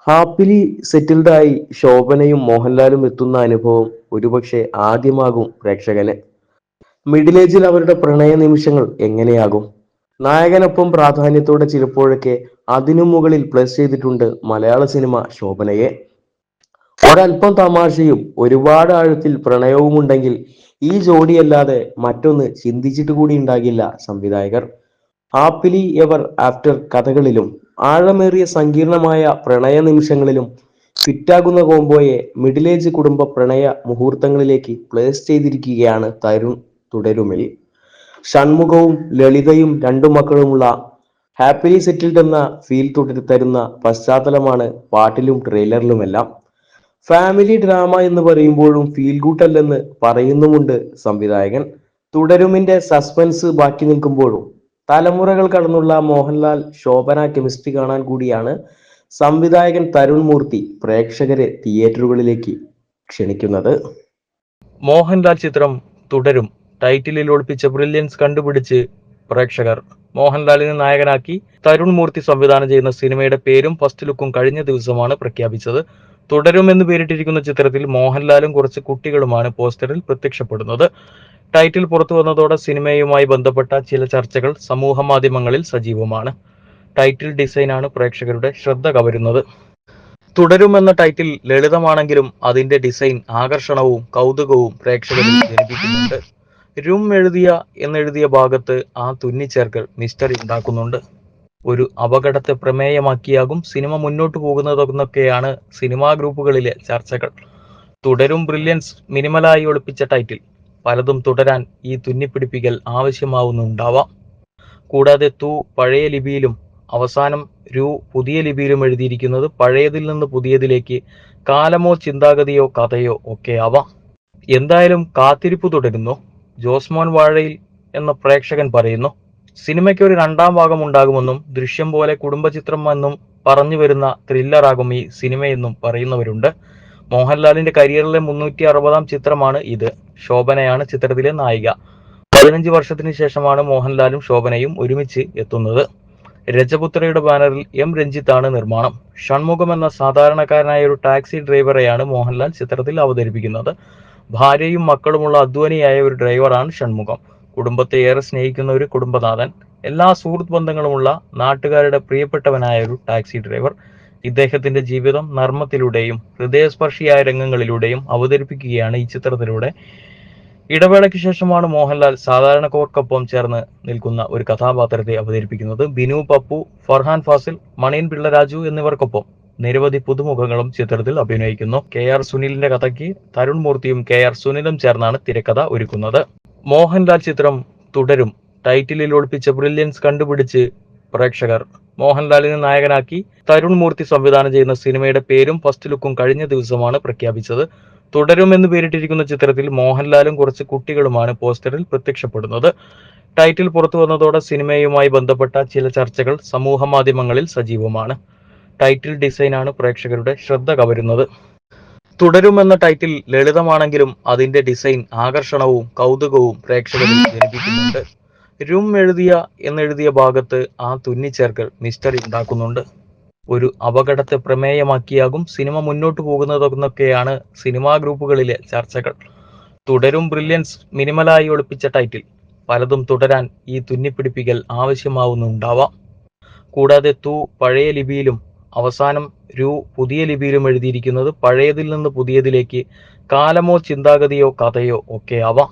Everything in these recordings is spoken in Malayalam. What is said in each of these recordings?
ഹാപ്പിലി സെറ്റിൽഡായി ശോഭനയും മോഹൻലാലും എത്തുന്ന അനുഭവം ഒരുപക്ഷെ ആദ്യമാകും പ്രേക്ഷകന്. മിഡിൽ ഏജിൽ അവരുടെ പ്രണയ നിമിഷങ്ങൾ എങ്ങനെയാകും? നായകനൊപ്പം പ്രാധാന്യത്തോടെ ചിലപ്പോഴൊക്കെ അതിനു മുകളിൽ പ്ലസ് ചെയ്തിട്ടുണ്ട് മലയാള സിനിമ ശോഭനയെ. ഒരല്പം തമാശയും ഒരുപാട് ആഴത്തിൽ പ്രണയവുമുണ്ടെങ്കിൽ ഈ ജോഡിയല്ലാതെ മറ്റൊന്ന് ചിന്തിച്ചിട്ട് കൂടി ഉണ്ടാകില്ല സംവിധായകർ. ഹാപ്പിലി എവർ ആഫ്റ്റർ കഥകളിലും ആഴമേറിയ സങ്കീർണമായ പ്രണയ നിമിഷങ്ങളിലും ഫിറ്റാകുന്ന കോംബോയെ മിഡിൽ ഏജ് കുടുംബ പ്രണയ മുഹൂർത്തങ്ങളിലേക്ക് പ്ലേസ് ചെയ്തിരിക്കുകയാണ് തരുൺ തുടരുമിൽ. ഷൺമുഖവും ലളിതയും രണ്ടു മക്കളുമുള്ള ഹാപ്പിലി സെറ്റിൽഡ് എന്ന ഫീൽ തരുന്ന പശ്ചാത്തലമാണ് പാട്ടിലും ട്രെയിലറിലുമെല്ലാം. ഫാമിലി ഡ്രാമ എന്ന് പറയുമ്പോഴും ഫീൽ ഗുഡ് അല്ലെന്ന് പറയുന്നുമുണ്ട് സംവിധായകൻ. തുടരുമിന്റെ സസ്പെൻസ് ബാക്കി നിൽക്കുമ്പോഴും തലമുറകൾ കടന്നുള്ള മോഹൻലാൽ ശോഭന കെമിസ്ട്രി കാണാൻ കൂടിയാണ് സംവിധായകൻ തരുൺ മൂർത്തി പ്രേക്ഷകരെ തിയേറ്ററുകളിലേക്ക് ക്ഷണിക്കുന്നത്. മോഹൻലാൽ ചിത്രം തുടരും ടൈറ്റിലിൽ ഒളിപ്പിച്ച ബ്രില്യൻസ് കണ്ടുപിടിച്ച് പ്രേക്ഷകർ. മോഹൻലാലിനെ നായകനാക്കി തരുൺ മൂർത്തി സംവിധാനം ചെയ്യുന്ന സിനിമയുടെ പേരും ഫസ്റ്റ് ലുക്കും കഴിഞ്ഞ ദിവസമാണ് പ്രഖ്യാപിച്ചത്. തുടരും എന്ന് പേരിട്ടിരിക്കുന്ന ചിത്രത്തിൽ മോഹൻലാലും കുറച്ച് കുട്ടികളുമാണ് പോസ്റ്ററിൽ പ്രത്യക്ഷപ്പെടുന്നത്. ടൈറ്റിൽ പുറത്തു വന്നതോടെ സിനിമയുമായി ബന്ധപ്പെട്ട ചില ചർച്ചകൾ സമൂഹ മാധ്യമങ്ങളിൽ സജീവമാണ്. ടൈറ്റിൽ ഡിസൈനാണ് പ്രേക്ഷകരുടെ ശ്രദ്ധ കവരുന്നത്. തുടരും എന്ന ടൈറ്റിൽ ലളിതമാണെങ്കിലും അതിന്റെ ഡിസൈൻ ആകർഷണവും കൗതുകവും പ്രേക്ഷകരിൽ ജനിപ്പിക്കുന്നുണ്ട്. രും എന്നെഴുതിയ ഭാഗത്ത് ആ തുന്നിച്ചേർക്കൽ മിസ്റ്ററി ഉണ്ടാക്കുന്നുണ്ട്. ഒരു അപകടത്തെ പ്രമേയമാക്കിയാകും സിനിമ മുന്നോട്ടു പോകുന്നതെന്നൊക്കെയാണ് സിനിമാ ഗ്രൂപ്പുകളിലെ ചർച്ചകൾ. തുടരും ബ്രില്യൻസ് മിനിമലായി ഒളിപ്പിച്ച ടൈറ്റിൽ. പലതും തുടരാൻ ഈ തുന്നിപ്പിടിപ്പിക്കൽ ആവശ്യമാവുന്നുണ്ടാവാം. കൂടാതെ പഴയ ലിപിയിലും അവസാനം പുതിയ ലിപിയിലും എഴുതിയിരിക്കുന്നത് പഴയതിൽ നിന്ന് പുതിയതിലേക്ക് കാലമോ ചിന്താഗതിയോ കഥയോ ഒക്കെ ആവാം. എന്തായാലും കാത്തിരിപ്പ് തുടരുന്നു. ജോസ്മോൻ വാഴയിൽ എന്ന പ്രേക്ഷകൻ പറയുന്നു. സിനിമയ്ക്ക് ഒരു രണ്ടാം ഭാഗം ഉണ്ടാകുമെന്നും ദൃശ്യം പോലെ കുടുംബചിത്രം എന്നും പറഞ്ഞു വരുന്ന ത്രില്ലറാകും ഈ സിനിമയെന്നും പറയുന്നവരുണ്ട്. മോഹൻലാലിന്റെ കരിയറിലെ 360 ചിത്രമാണ് ഇത്. ശോഭനയാണ് ചിത്രത്തിലെ നായിക. 15 വർഷത്തിന് ശേഷമാണ് മോഹൻലാലും ശോഭനയും ഒരുമിച്ച് എത്തുന്നത്. രജപുത്രയുടെ ബാനറിൽ എം രഞ്ജിത്താണ് നിർമ്മാണം. ഷൺമുഖം എന്ന സാധാരണക്കാരനായ ഒരു ടാക്സി ഡ്രൈവറെയാണ് മോഹൻലാൽ ചിത്രത്തിൽ അവതരിപ്പിക്കുന്നത്. ഭാര്യയും മക്കളുമുള്ള അധ്വാനിയായ ഒരു ഡ്രൈവറാണ് ഷൺമുഖം. കുടുംബത്തെ ഏറെ സ്നേഹിക്കുന്ന ഒരു കുടുംബനാഥൻ. എല്ലാ സുഹൃത്ത് ബന്ധങ്ങളുമുള്ള നാട്ടുകാരുടെ പ്രിയപ്പെട്ടവനായ ഒരു ടാക്സി ഡ്രൈവർ. ഇദ്ദേഹത്തിന്റെ ജീവിതം നർമ്മത്തിലൂടെയും ഹൃദയസ്പർശിയായ രംഗങ്ങളിലൂടെയും അവതരിപ്പിക്കുകയാണ് ഈ ചിത്രത്തിലൂടെ. ഇടവേളയ്ക്ക് ശേഷമാണ് മോഹൻലാൽ സാധാരണക്കാർക്കൊപ്പം ചേർന്ന് നിൽക്കുന്ന ഒരു കഥാപാത്രത്തെ അവതരിപ്പിക്കുന്നത്. ബിനു പപ്പു, ഫർഹാൻ ഫാസിൽ, മണിയൻ പിള്ളരാജു എന്നിവർക്കൊപ്പം നിരവധി പുതുമുഖങ്ങളും ചിത്രത്തിൽ അഭിനയിക്കുന്നു. KR സുനിലിന്റെ കഥയ്ക്ക് തരുൺ മൂർത്തിയും KR സുനിലും ചേർന്നാണ് തിരക്കഥ ഒരുക്കുന്നത്. മോഹൻലാൽ ചിത്രം തുടരും ടൈറ്റിലിൽ ഒളിപ്പിച്ച ബ്രില്യൻസ് കണ്ടുപിടിച്ച് പ്രേക്ഷകർ. മോഹൻലാലിനെ നായകനാക്കി തരുൺ മൂർത്തി സംവിധാനം ചെയ്യുന്ന സിനിമയുടെ പേരും ഫസ്റ്റ് ലുക്കും കഴിഞ്ഞ ദിവസമാണ് പ്രഖ്യാപിച്ചത്. തുടരും എന്ന് പേരിട്ടിരിക്കുന്ന ചിത്രത്തിൽ മോഹൻലാലും കുറച്ച് കുട്ടികളുമാണ് പോസ്റ്ററിൽ പ്രത്യക്ഷപ്പെടുന്നത്. ടൈറ്റിൽ പുറത്തു വന്നതോടെ സിനിമയുമായി ബന്ധപ്പെട്ട ചില ചർച്ചകൾ സമൂഹ മാധ്യമങ്ങളിൽ സജീവമാണ്. ടൈറ്റിൽ ഡിസൈനാണ് പ്രേക്ഷകരുടെ ശ്രദ്ധ കവരുന്നത്. തുടരും എന്ന ടൈറ്റിൽ ലളിതമാണെങ്കിലും അതിന്റെ ഡിസൈൻ ആകർഷണവും കൗതുകവും പ്രേക്ഷകരിൽ ജനിപ്പിക്കുന്നുണ്ട്. രും എന്നെഴുതിയ ഭാഗത്ത് ആ തുന്നിച്ചേർക്കൽ മിസ്റ്ററി ഉണ്ടാക്കുന്നുണ്ട്. ഒരു അപകടത്തെ പ്രമേയമാക്കിയാകും സിനിമ മുന്നോട്ടു പോകുന്നതെന്നൊക്കെയാണ് സിനിമാ ഗ്രൂപ്പുകളിലെ ചർച്ചകൾ. തുടരും ബ്രില്യൻസ് മിനിമലായി ഒളിപ്പിച്ച ടൈറ്റിൽ. പലതും തുടരാൻ ഈ തുന്നിപ്പിടിപ്പിക്കൽ ആവശ്യമാവുന്നുണ്ടാവാം. കൂടാതെ പഴയ ലിപിയിലും അവസാനം പുതിയ ലിപിയിലും എഴുതിയിരിക്കുന്നത് പഴയതിൽ നിന്ന് പുതിയതിലേക്ക് കാലമോ ചിന്താഗതിയോ കഥയോ ഒക്കെ ആവാം.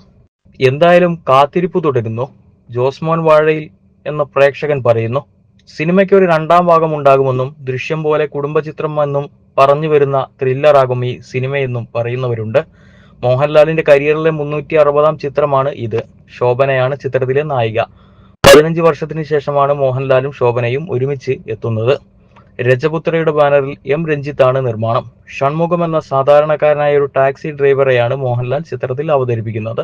എന്തായാലും കാത്തിരിപ്പ് തുടരുന്നു. ജോസ്മോൻ വാഴയിൽ എന്ന പ്രേക്ഷകൻ പറയുന്നു. സിനിമയ്ക്ക് ഒരു രണ്ടാം ഭാഗം ഉണ്ടാകുമെന്നും ദൃശ്യം പോലെ കുടുംബചിത്രം എന്നും പറഞ്ഞു വരുന്ന ത്രില്ലറാകും ഈ സിനിമയെന്നും പറയുന്നവരുണ്ട്. മോഹൻലാലിന്റെ കരിയറിലെ 360 ചിത്രമാണ് ഇത്. ശോഭനയാണ് ചിത്രത്തിലെ നായിക. 15 വർഷത്തിന് ശേഷമാണ് മോഹൻലാലും ശോഭനയും ഒരുമിച്ച് എത്തുന്നത്. രജപുത്രയുടെ ബാനറിൽ എം രഞ്ജിത്താണ് നിർമ്മാണം. ഷൺമുഖം എന്ന സാധാരണക്കാരനായ ഒരു ടാക്സി ഡ്രൈവറെയാണ് മോഹൻലാൽ ചിത്രത്തിൽ അവതരിപ്പിക്കുന്നത്.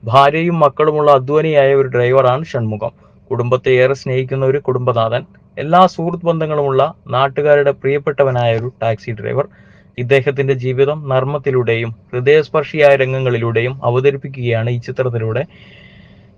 ഭാര്യയും മക്കളുമുള്ള അധ്വാനിയായ ഒരു ഡ്രൈവറാണ് ഷൺമുഖം. കുടുംബത്തെ ഏറെ സ്നേഹിക്കുന്ന ഒരു കുടുംബനാഥൻ. എല്ലാ സുഹൃത്ത് ബന്ധങ്ങളുമുള്ള നാട്ടുകാരുടെ പ്രിയപ്പെട്ടവനായ ഒരു ടാക്സി ഡ്രൈവർ. ഇദ്ദേഹത്തിന്റെ ജീവിതം നർമ്മത്തിലൂടെയും ഹൃദയസ്പർശിയായ രംഗങ്ങളിലൂടെയും അവതരിപ്പിക്കുകയാണ് ഈ ചിത്രത്തിലൂടെ.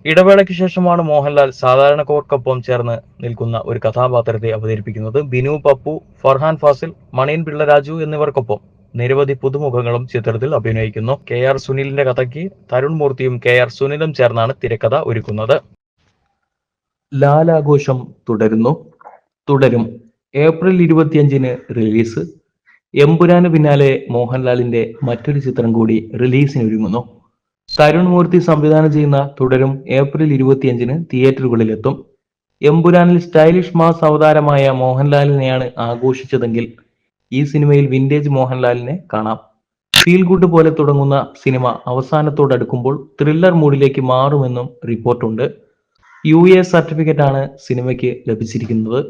ഇടവേളയ്ക്ക് ശേഷമാണ് മോഹൻലാൽ സാധാരണക്കാർക്കൊപ്പം ചേർന്ന് നിൽക്കുന്ന ഒരു കഥാപാത്രത്തെ അവതരിപ്പിക്കുന്നത്. ബിനു പപ്പു, ഫർഹാൻ ഫാസിൽ, മണിയൻ പിള്ള രാജു എന്നിവർക്കൊപ്പം നിരവധി പുതുമുഖങ്ങളും ചിത്രത്തിൽ അഭിനയിക്കുന്നു. KR സുനിലിന്റെ കഥയ്ക്ക് തരുൺ മൂർത്തിയും KR സുനിലും ചേർന്നാണ് തിരക്കഥ ഒരുക്കുന്നത്. ലാലാഘോഷം തുടരും. April 25-ന് release. എമ്പുരാന് പിന്നാലെ മോഹൻലാലിന്റെ മറ്റൊരു ചിത്രം കൂടി റിലീസിനൊരുങ്ങുന്നു. തരുൺ മൂർത്തി സംവിധാനം ചെയ്യുന്ന തുടരും ഏപ്രിൽ 25-ന് തിയേറ്ററുകളിലെത്തും. എമ്പുരാനിൽ സ്റ്റൈലിഷ് മാസ് അവതാരമായ മോഹൻലാലിനെയാണ് ആഘോഷിച്ചതെങ്കിൽ ഈ സിനിമയിൽ വിന്റേജ് മോഹൻലാലിനെ കാണാം. ഫീൽ ഗുഡ് പോലെ തുടങ്ങുന്ന സിനിമ അവസാനത്തോടടുക്കുമ്പോൾ ത്രില്ലർ മൂഡിലേക്ക് മാറുമെന്നും റിപ്പോർട്ടുണ്ട്. UA സർട്ടിഫിക്കറ്റ് ആണ് സിനിമയ്ക്ക് ലഭിച്ചിരിക്കുന്നത്.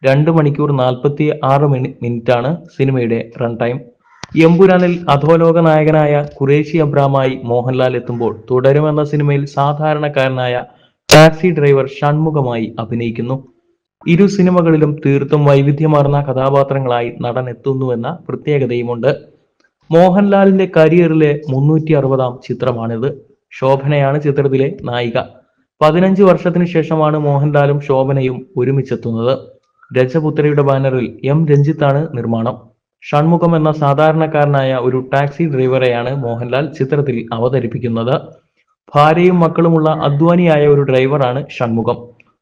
2 മണിക്കൂർ 46 മിനിറ്റാണ് സിനിമയുടെ റൺ ടൈം. എമ്പുരാനിൽ അധോലോക നായകനായ ഖുറേഷി അബ്രാമായി മോഹൻലാൽ എത്തുമ്പോൾ തുടരുമെന്ന സിനിമയിൽ സാധാരണക്കാരനായ ടാക്സി ഡ്രൈവർ ഷൺമുഖമായി അഭിനയിക്കുന്നു. ഇരു സിനിമകളിലും തീർത്തും വൈവിധ്യമാർന്ന കഥാപാത്രങ്ങളായി നടൻ എത്തുന്നുവെന്ന പ്രത്യേകതയുമുണ്ട്. മോഹൻലാലിന്റെ കരിയറിലെ 360-ാം ചിത്രമാണിത്. ശോഭനയാണ് ചിത്രത്തിലെ നായിക. 15 വർഷത്തിന് ശേഷമാണ് മോഹൻലാലും ശോഭനയും ഒരുമിച്ചെത്തുന്നത്. രജപുത്രയുടെ ബാനറിൽ രഞ്ജിത്താണ് നിർമ്മാണം. ഷൺമുഖം എന്ന സാധാരണക്കാരനായ ഒരു ടാക്സി ഡ്രൈവറെയാണ് മോഹൻലാൽ ചിത്രത്തിൽ അവതരിപ്പിക്കുന്നത്. ഭാര്യയും മക്കളുമുള്ള അധ്വാനിയായ ഒരു ഡ്രൈവറാണ് ഷൺമുഖം.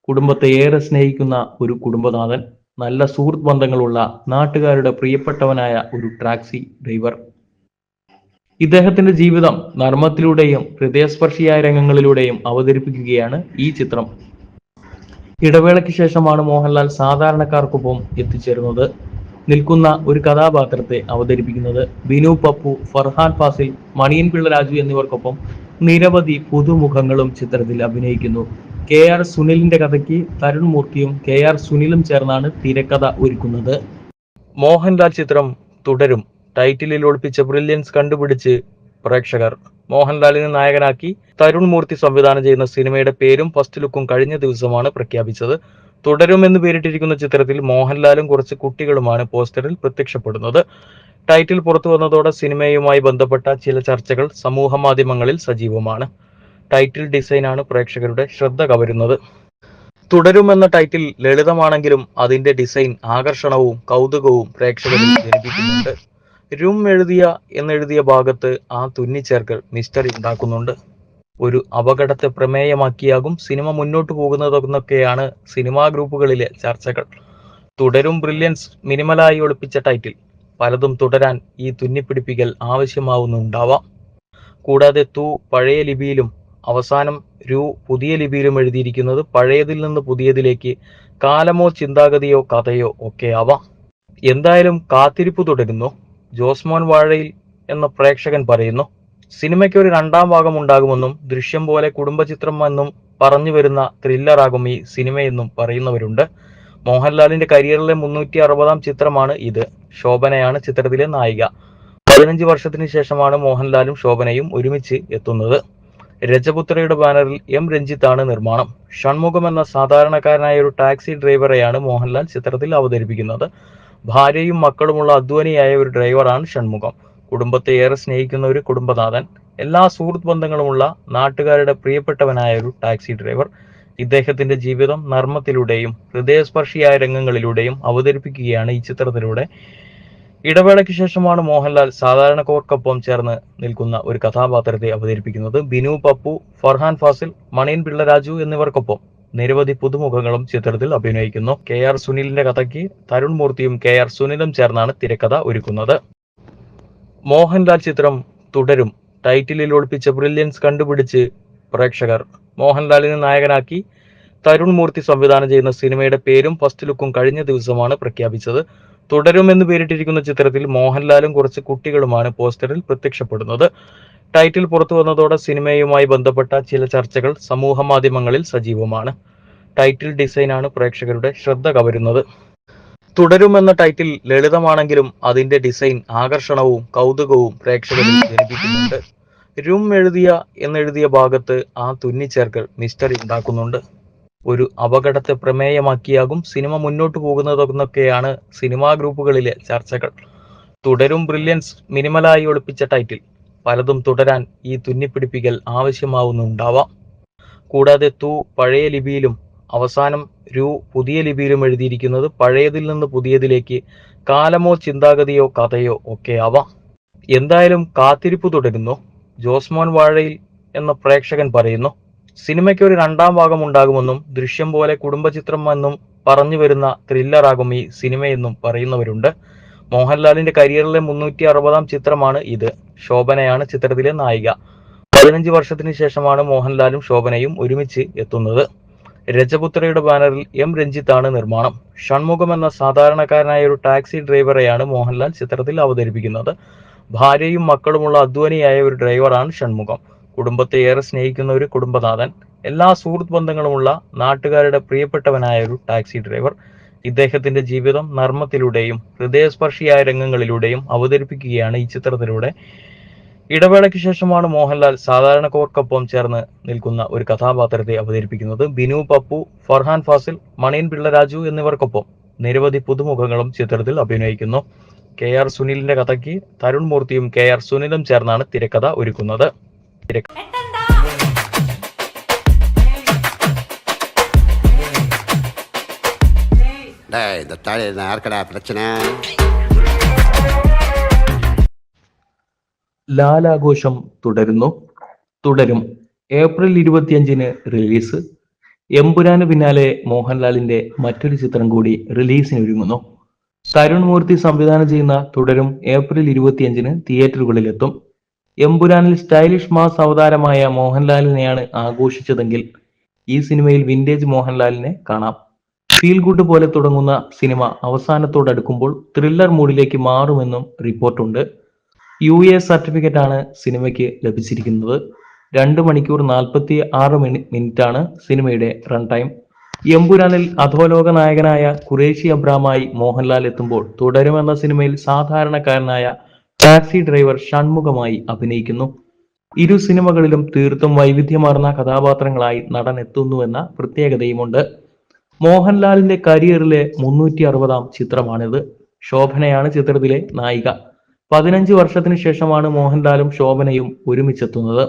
കുടുംബത്തെ ഏറെ സ്നേഹിക്കുന്ന ഒരു കുടുംബനാഥൻ, നല്ല സുഹൃത്ത് ബന്ധങ്ങളുള്ള നാട്ടുകാരുടെ പ്രിയപ്പെട്ടവനായ ഒരു ടാക്സി ഡ്രൈവർ. ഇദ്ദേഹത്തിന്റെ ജീവിതം നർമ്മത്തിലൂടെയും ഹൃദയസ്പർശിയായ രംഗങ്ങളിലൂടെയും അവതരിപ്പിക്കുകയാണ് ഈ ചിത്രം. ഇടവേളയ്ക്ക് ശേഷമാണ് മോഹൻലാൽ സാധാരണക്കാർക്കൊപ്പം എത്തിച്ചേരുന്നത്. നിൽക്കുന്ന ഒരു കഥാപാത്രത്തെ അവതരിപ്പിക്കുന്നത്. ബിനു പപ്പു, ഫർഹാൻ ഫാസിൽ, മണിയൻ പിള്ള രാജു എന്നിവർക്കൊപ്പം നിരവധി പുതുമുഖങ്ങളും ചിത്രത്തിൽ അഭിനയിക്കുന്നു. KR സുനിലിന്റെ കഥയ്ക്ക് തരുൺ മൂർത്തിയും KR സുനിലും ചേർന്നാണ് തിരക്കഥ ഒരുക്കുന്നത്. മോഹൻലാൽ ചിത്രം തുടരും. ടൈറ്റിലിൽ ഒളിപ്പിച്ച ബ്രില്യൻസ് കണ്ടുപിടിച്ച് പ്രേക്ഷകർ. മോഹൻലാലിനെ നായകനാക്കി തരുൺ മൂർത്തി സംവിധാനം ചെയ്യുന്ന സിനിമയുടെ പേരും ഫസ്റ്റ് ലുക്കും കഴിഞ്ഞ ദിവസമാണ് പ്രഖ്യാപിച്ചത്. തുടരും എന്ന് പേരിട്ടിരിക്കുന്ന ചിത്രത്തിൽ മോഹൻലാലും കുറച്ച് കുട്ടികളുമാണ് പോസ്റ്ററിൽ പ്രത്യക്ഷപ്പെടുന്നത്. ടൈറ്റിൽ പുറത്തു വന്നതോടെ സിനിമയുമായി ബന്ധപ്പെട്ട ചില ചർച്ചകൾ സമൂഹ മാധ്യമങ്ങളിൽ സജീവമാണ്. ടൈറ്റിൽ ഡിസൈനാണ് പ്രേക്ഷകരുടെ ശ്രദ്ധ കവരുന്നത്. തുടരും എന്ന ടൈറ്റിൽ ലളിതമാണെങ്കിലും അതിന്റെ ഡിസൈൻ ആകർഷണവും കൗതുകവും പ്രേക്ഷകരിൽ ജനിപ്പിക്കുന്നുണ്ട്. എന്നെഴുതിയ ഭാഗത്ത് ആ തുന്നിച്ചേർക്കൽ മിസ്റ്ററി ഉണ്ടാക്കുന്നുണ്ട്. ഒരു അപകടത്തെ പ്രമേയമാക്കിയാകും സിനിമ മുന്നോട്ട് പോകുന്നതെന്നൊക്കെയാണ് സിനിമാ ഗ്രൂപ്പുകളിലെ ചർച്ചകൾ. തുടരും ബ്രില്യൻസ് മിനിമലായി ഒളിപ്പിച്ച ടൈറ്റിൽ. പലതും തുടരാൻ ഈ തുന്നിപ്പിടിപ്പിക്കൽ ആവശ്യമാവുന്നുണ്ടാവാം. കൂടാതെ പഴയ ലിപിയിലും അവസാനം പുതിയ ലിപിയിലും എഴുതിയിരിക്കുന്നത് പഴയതിൽ നിന്ന് പുതിയതിലേക്ക് കാലമോ ചിന്താഗതിയോ കഥയോ ഒക്കെ ആവാം. എന്തായാലും കാത്തിരിപ്പ് തുടരുന്നു. ജോസ്മോൻ വാഴയിൽ എന്ന പ്രേക്ഷകൻ പറയുന്നു. സിനിമയ്ക്ക് ഒരു 2ാം ഭാഗം ഉണ്ടാകുമെന്നും ദൃശ്യം പോലെ കുടുംബചിത്രം എന്നും പറഞ്ഞു വരുന്ന ത്രില്ലറാകും ഈ സിനിമയെന്നും പറയുന്നവരുണ്ട്. മോഹൻലാലിന്റെ കരിയറിലെ 360-ാം ചിത്രമാണ് ഇത്. ശോഭനയാണ് ചിത്രത്തിലെ നായിക. 15 വർഷത്തിന് ശേഷമാണ് മോഹൻലാലും ശോഭനയും ഒരുമിച്ച് എത്തുന്നത്. രജപുത്രയുടെ ബാനറിൽ രഞ്ജിത്താണ് നിർമ്മാണം. ഷൺമുഖം എന്ന സാധാരണക്കാരനായ ഒരു ടാക്സി ഡ്രൈവറെയാണ് മോഹൻലാൽ ചിത്രത്തിൽ അവതരിപ്പിക്കുന്നത്. ഭാര്യയും മക്കളുമുള്ള അധ്വാനിയായ ഒരു ഡ്രൈവറാണ് ഷൺമുഖം. കുടുംബത്തെ ഏറെ സ്നേഹിക്കുന്ന ഒരു കുടുംബനാഥൻ, എല്ലാ സുഹൃത്ത് ബന്ധങ്ങളുമുള്ള നാട്ടുകാരുടെ പ്രിയപ്പെട്ടവനായ ഒരു ടാക്സി ഡ്രൈവർ. ഇദ്ദേഹത്തിന്റെ ജീവിതം നർമ്മത്തിലൂടെയും ഹൃദയസ്പർശിയായ രംഗങ്ങളിലൂടെയും അവതരിപ്പിക്കുകയാണ് ഈ ചിത്രത്തിലൂടെ. ഇടവേളയ്ക്ക് ശേഷമാണ് മോഹൻലാൽ സാധാരണക്കാർക്കൊപ്പം ചേർന്ന് നിൽക്കുന്ന ഒരു കഥാപാത്രത്തെ അവതരിപ്പിക്കുന്നത്. ബിനു പപ്പു, ഫർഹാൻ ഫാസിൽ, മണിയൻ പിള്ള രാജു എന്നിവർക്കൊപ്പം നിരവധി പുതുമുഖങ്ങളും ചിത്രത്തിൽ അഭിനയിക്കുന്നു. KR സുനിലിന്റെ കഥയ്ക്ക് തരുൺ മൂർത്തിയും KR സുനിലും ചേർന്നാണ് തിരക്കഥ ഒരുക്കുന്നത്. മോഹൻലാൽ ചിത്രം തുടരും. ടൈറ്റിലിൽ ഒളിപ്പിച്ച ബ്രില്യൻസ് കണ്ടുപിടിച്ച് പ്രേക്ഷകർ. മോഹൻലാലിനെ നായകനാക്കി തരുൺ മൂർത്തി സംവിധാനം ചെയ്യുന്ന സിനിമയുടെ പേരും ഫസ്റ്റ് ലുക്കും കഴിഞ്ഞ ദിവസമാണ് പ്രഖ്യാപിച്ചത്. തുടരും എന്ന് പേരിട്ടിരിക്കുന്ന ചിത്രത്തിൽ മോഹൻലാലും കുറച്ച് കുട്ടികളുമാണ് പോസ്റ്ററിൽ പ്രത്യക്ഷപ്പെടുന്നത്. ടൈറ്റിൽ പുറത്തു വന്നതോടെ സിനിമയുമായി ബന്ധപ്പെട്ട ചില ചർച്ചകൾ സമൂഹ മാധ്യമങ്ങളിൽ സജീവമാണ്. ടൈറ്റിൽ ഡിസൈനാണ് പ്രേക്ഷകരുടെ ശ്രദ്ധ കവരുന്നത്. തുടരും എന്ന ടൈറ്റിൽ ലളിതമാണെങ്കിലും അതിന്റെ ഡിസൈൻ ആകർഷണവും കൗതുകവും പ്രേക്ഷകരിൽ ജനിപ്പിക്കുന്നുണ്ട്. എന്നെഴുതിയ ഭാഗത്ത് ആ തുന്നിച്ചേർക്കൽ മിസ്റ്ററി ഉണ്ടാക്കുന്നുണ്ട്. ഒരു അപകടത്തെ പ്രമേയമാക്കിയാകും സിനിമ മുന്നോട്ട് പോകുന്നതെന്നൊക്കെയാണ് സിനിമാ ഗ്രൂപ്പുകളിലെ ചർച്ചകൾ. തുടരും ബ്രില്യൻസ് മിനിമലായി ഒളിപ്പിച്ച ടൈറ്റിൽ. പലതും തുടരാൻ ഈ തുന്നിപ്പിടിപ്പിക്കൽ ആവശ്യമാവുന്നുണ്ടാവാം. കൂടാതെ തു പഴയ ലിപിയിലും അവസാനം രു പുതിയ ലിപിയിലും എഴുതിയിരിക്കുന്നത് പഴയതിൽ നിന്ന് പുതിയതിലേക്ക് കാലമോ ചിന്താഗതിയോ കഥയോ ഒക്കെ ആവാം. എന്തായാലും കാത്തിരിപ്പ് തുടരുന്നു. ജോസ്മോൻ വാഴയിൽ എന്ന പ്രേക്ഷകൻ പറയുന്നു. സിനിമയ്ക്ക് ഒരു രണ്ടാം ഭാഗം ഉണ്ടാകുമെന്നും ദൃശ്യം പോലെ കുടുംബചിത്രം എന്നും പറഞ്ഞു വരുന്ന ത്രില്ലറാകും ഈ സിനിമയെന്നും പറയുന്നവരുണ്ട്. മോഹൻലാലിന്റെ കരിയറിലെ 360-ാം ചിത്രമാണ് ഇത്. ശോഭനയാണ് ചിത്രത്തിലെ നായിക. 15 വർഷത്തിന് ശേഷമാണ് മോഹൻലാലും ശോഭനയും ഒരുമിച്ച് എത്തുന്നത്. രജപുത്രയുടെ ബാനറിൽ എം രഞ്ജിത്താണ് നിർമ്മാണം. ഷൺമുഖം എന്ന സാധാരണക്കാരനായ ഒരു ടാക്സി ഡ്രൈവറെയാണ് മോഹൻലാൽ ചിത്രത്തിൽ അവതരിപ്പിക്കുന്നത്. ഭാര്യയും മക്കളുമുള്ള അധ്വാനിയായ ഒരു ഡ്രൈവറാണ് ഷൺമുഖം. കുടുംബത്തെ ഏറെ സ്നേഹിക്കുന്ന ഒരു കുടുംബനാഥൻ. എല്ലാ സുഹൃത്ത് ബന്ധങ്ങളുമുള്ള നാട്ടുകാരുടെ പ്രിയപ്പെട്ടവനായ ഒരു ടാക്സി ഡ്രൈവർ. ഇദ്ദേഹത്തിന്റെ ജീവിതം നർമ്മത്തിലൂടെയും ഹൃദയസ്പർശിയായ രംഗങ്ങളിലൂടെയും അവതരിപ്പിക്കുകയാണ് ഈ ചിത്രത്തിലൂടെ. ഇടവേളയ്ക്ക് ശേഷമാണ് മോഹൻലാൽ സാധാരണക്കാർക്കൊപ്പം ചേർന്ന് നിൽക്കുന്ന ഒരു കഥാപാത്രത്തെ അവതരിപ്പിക്കുന്നത്. ബിനു പപ്പു, ഫർഹാൻ ഫാസിൽ, മണിയൻ പിള്ള രാജു എന്നിവർക്കൊപ്പം നിരവധി പുതുമുഖങ്ങളും ചിത്രത്തിൽ അഭിനയിക്കുന്നു. KR സുനിലിന്റെ കഥയ്ക്ക് തരുൺ മൂർത്തിയും KR സുനിലും ചേർന്നാണ് തിരക്കഥ ഒരുക്കുന്നത്. ലാലാഘോഷം തുടരും. April 25-ന് release. എമ്പുരാന് പിന്നാലെ മോഹൻലാലിന്റെ മറ്റൊരു ചിത്രം കൂടി റിലീസിനൊരുങ്ങുന്നു. തരുൺ മൂർത്തി സംവിധാനം ചെയ്യുന്ന തുടരും ഏപ്രിൽ 25-ന് തിയേറ്ററുകളിലെത്തും. എമ്പുരാനിൽ സ്റ്റൈലിഷ് മാസ് അവതാരമായ മോഹൻലാലിനെയാണ് ആഘോഷിച്ചതെങ്കിൽ ഈ സിനിമയിൽ വിന്റേജ് മോഹൻലാലിനെ കാണാം. ഫീൽ ഗുഡ് പോലെ തുടങ്ങുന്ന സിനിമ അവസാനത്തോടടുക്കുമ്പോൾ ത്രില്ലർ മൂഡിലേക്ക് മാറുമെന്നും റിപ്പോർട്ടുണ്ട്. UA സർട്ടിഫിക്കറ്റ് ആണ് സിനിമയ്ക്ക് ലഭിച്ചിരിക്കുന്നത്. 2 മണിക്കൂർ 46 മിനിറ്റാണ് സിനിമയുടെ റൺ ടൈം. എമ്പുരാനിൽ അധോലോക നായകനായ ഖുറേഷി അബ്രാമായി മോഹൻലാൽ എത്തുമ്പോൾ തുടരുമെന്ന സിനിമയിൽ സാധാരണക്കാരനായ ടാക്സി ഡ്രൈവർ ഷൺമുഖമായി അഭിനയിക്കുന്നു. ഇരു സിനിമകളിലും തീർത്തും വൈവിധ്യമാർന്ന കഥാപാത്രങ്ങളായി നടൻ എത്തുന്നുവെന്ന പ്രത്യേകതയുമുണ്ട്. മോഹൻലാലിന്റെ കരിയറിലെ 360-ാം ചിത്രമാണിത്. ശോഭനയാണ് ചിത്രത്തിലെ നായിക. 15 വർഷത്തിന് ശേഷമാണ് മോഹൻലാലും ശോഭനയും ഒരുമിച്ചെത്തുന്നത്.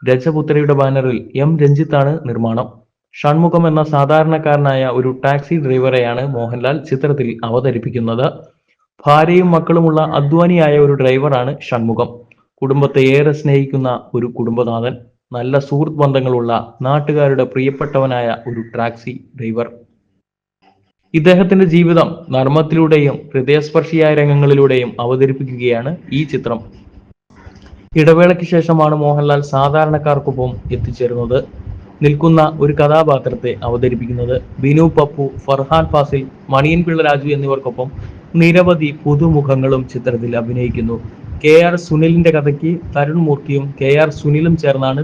രജപുത്രയുടെ ബാനറിൽ എം രഞ്ജിത്താണ് നിർമ്മാണം. ഷൺമുഖം എന്ന സാധാരണക്കാരനായ ഒരു ടാക്സി ഡ്രൈവറെയാണ് മോഹൻലാൽ ചിത്രത്തിൽ അവതരിപ്പിക്കുന്നത്. ഭാര്യയും മക്കളുമുള്ള അധ്വാനിയായ ഒരു ഡ്രൈവറാണ് ഷൺമുഖം. കുടുംബത്തെ ഏറെ സ്നേഹിക്കുന്ന ഒരു കുടുംബനാഥൻ. നല്ല സുഹൃത്ത് ബന്ധങ്ങളുള്ള നാട്ടുകാരുടെ പ്രിയപ്പെട്ടവനായ ഒരു ടാക്സി ഡ്രൈവർ. ഇദ്ദേഹത്തിന്റെ ജീവിതം നർമ്മത്തിലൂടെയും ഹൃദയസ്പർശിയായ രംഗങ്ങളിലൂടെയും അവതരിപ്പിക്കുകയാണ് ഈ ചിത്രം. ഇടവേളയ്ക്ക് ശേഷമാണ് മോഹൻലാൽ സാധാരണക്കാർക്കൊപ്പം എത്തിച്ചേരുന്നത്. നിൽക്കുന്ന ഒരു കഥാപാത്രത്തെ അവതരിപ്പിക്കുന്നത്. ബിനു പപ്പു, ഫർഹാൻ ഫാസിൽ, മണിയൻ പിള്ള രാജു എന്നിവർക്കൊപ്പം നിരവധി പുതുമുഖങ്ങളും ചിത്രത്തിൽ അഭിനയിക്കുന്നു. KR സുനിലിന്റെ കഥയ്ക്ക് തരുൺ മൂർത്തിയും KR സുനിലും ചേർന്നാണ്